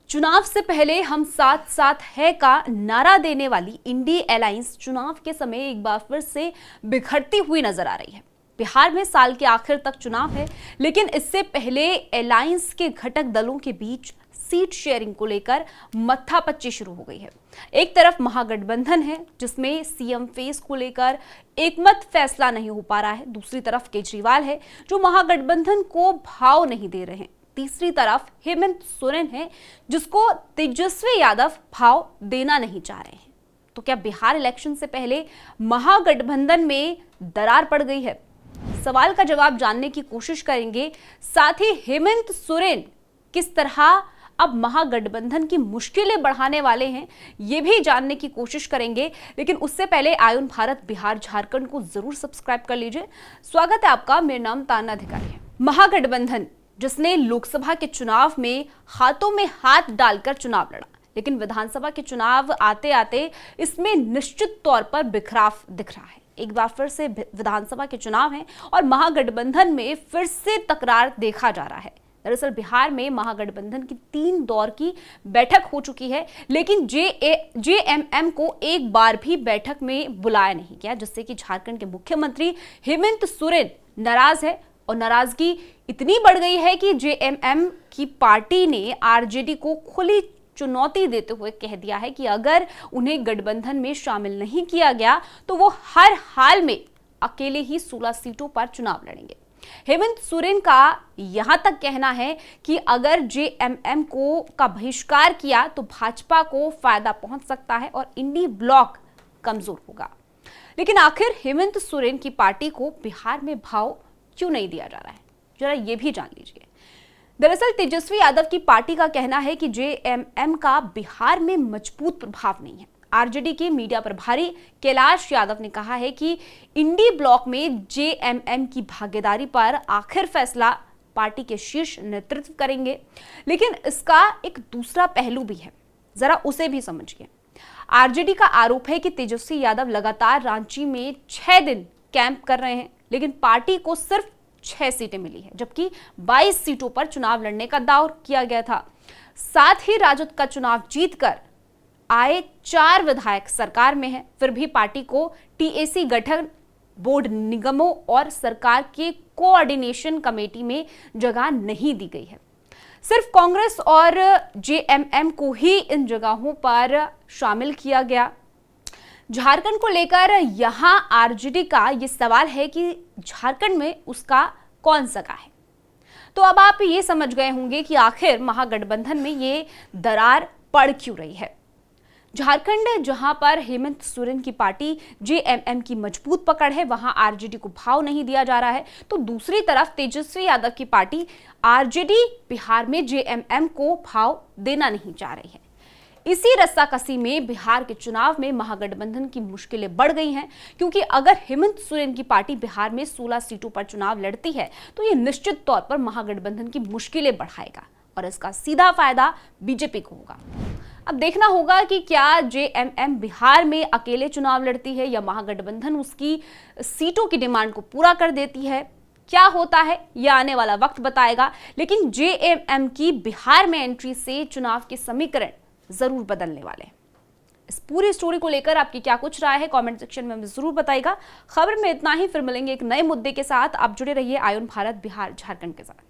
चुनाव से पहले हम साथ साथ है का नारा देने वाली इंडी अलायंस चुनाव के समय एक बार फिर से बिखरती हुई नजर आ रही है। बिहार में साल के आखिर तक चुनाव है, लेकिन इससे पहले अलायंस के घटक दलों के बीच सीट शेयरिंग को लेकर मत्थापच्ची शुरू हो गई है। एक तरफ महागठबंधन है जिसमें सीएम फेस को लेकर एकमत फैसला नहीं हो पा रहा है, दूसरी तरफ केजरीवाल है जो महागठबंधन को भाव नहीं दे रहे हैं, तीसरी तरफ हेमंत सोरेन है जिसको तेजस्वी यादव भाव देना नहीं चाह रहे हैं। तो क्या बिहार इलेक्शन से पहले महागठबंधन में दरार पड़ गई है? सवाल का जवाब जानने की कोशिश करेंगे। साथ ही हेमंत सोरेन किस तरह अब महागठबंधन की मुश्किलें बढ़ाने वाले हैं, ये भी जानने की कोशिश करेंगे। लेकिन उससे पहले आयुन भारत बिहार झारखंड को जरूर सब्सक्राइब कर लीजिए। स्वागत है आपका, मेरा नाम ताना अधिकारी है। महागठबंधन जिसने लोकसभा के चुनाव में हाथों में हाथ डालकर चुनाव लड़ा, लेकिन विधानसभा के चुनाव आते आते इसमें निश्चित तौर पर बिखराव दिख रहा है। एक बार फिर से विधानसभा के चुनाव हैं और महागठबंधन में फिर से तकरार देखा जा रहा है। दरअसल बिहार में महागठबंधन की 3 दौर की बैठक हो चुकी है, लेकिन जेएमएम को एक बार भी बैठक में बुलाया नहीं गया, जिससे कि झारखंड के मुख्यमंत्री हेमंत सोरेन नाराज है। और नाराजगी इतनी बढ़ गई है कि जेएमएम की पार्टी ने आरजेडी को खुली चुनौती देते हुए कह दिया है कि अगर उन्हें गठबंधन में शामिल नहीं किया गया तो वो हर हाल में अकेले ही 16 सीटों पर चुनाव लड़ेंगे। हेमंत सोरेन का यहां तक कहना है कि अगर जेएमएम का बहिष्कार किया तो भाजपा को फायदा पहुंच सकता है और इंडी ब्लॉक कमजोर होगा। लेकिन आखिर हेमंत सोरेन की पार्टी को बिहार में भाव क्यों नहीं दिया जा रहा है, जरा ये भी जान लीजिए। दरअसल तेजस्वी यादव की पार्टी का कहना है कि जेएमएम का बिहार में मजबूत प्रभाव नहीं है। आरजेडी के मीडिया प्रभारी कैलाश यादव ने कहा है कि इंडी ब्लॉक में जेएमएम की भागीदारी पर आखिर फैसला पार्टी के शीर्ष नेतृत्व करेंगे। लेकिन इसका एक दूसरा पहलू भी है, जरा उसे भी समझिए। आरजेडी का आरोप है कि तेजस्वी यादव लगातार रांची में 6 दिन कैंप कर रहे हैं, लेकिन पार्टी को सिर्फ 6 सीटें मिली है, जबकि 22 सीटों पर चुनाव लड़ने का दावा किया गया था। साथ ही राजद का चुनाव जीतकर आए 4 विधायक सरकार में हैं, फिर भी पार्टी को टीएसी गठन, बोर्ड, निगमों और सरकार के कोऑर्डिनेशन कमेटी में जगह नहीं दी गई है। सिर्फ कांग्रेस और जेएमएम को ही इन जगहों पर शामिल किया गया। झारखंड को लेकर यहां आरजेडी का यह सवाल है कि झारखंड में उसका कौन सगा है। तो अब आप ये समझ गए होंगे कि आखिर महागठबंधन में ये दरार पड़ क्यों रही है। झारखंड जहां पर हेमंत सोरेन की पार्टी जेएमएम की मजबूत पकड़ है, वहां आरजेडी को भाव नहीं दिया जा रहा है, तो दूसरी तरफ तेजस्वी यादव की पार्टी आरजेडी बिहार में जेएमएम को भाव देना नहीं चाह रही है। इसी रस्साकसी में बिहार के चुनाव में महागठबंधन की मुश्किलें बढ़ गई हैं, क्योंकि अगर हेमंत सोरेन की पार्टी बिहार में 16 सीटों पर चुनाव लड़ती है तो ये निश्चित तौर पर महागठबंधन की मुश्किलें बढ़ाएगा और इसका सीधा फायदा बीजेपी को होगा। अब देखना होगा कि क्या जेएमएम बिहार में अकेले चुनाव लड़ती है या महागठबंधन उसकी सीटों की डिमांड को पूरा कर देती है। क्या होता है यह आने वाला वक्त बताएगा, लेकिन जेएमएम की बिहार में एंट्री से चुनाव के समीकरण जरूर बदलने वाले हैं। इस पूरी स्टोरी को लेकर आपकी क्या कुछ राय है, कमेंट सेक्शन में हमें जरूर बताइएगा। खबर में इतना ही, फिर मिलेंगे एक नए मुद्दे के साथ। आप जुड़े रहिए आयुन भारत बिहार झारखंड के साथ।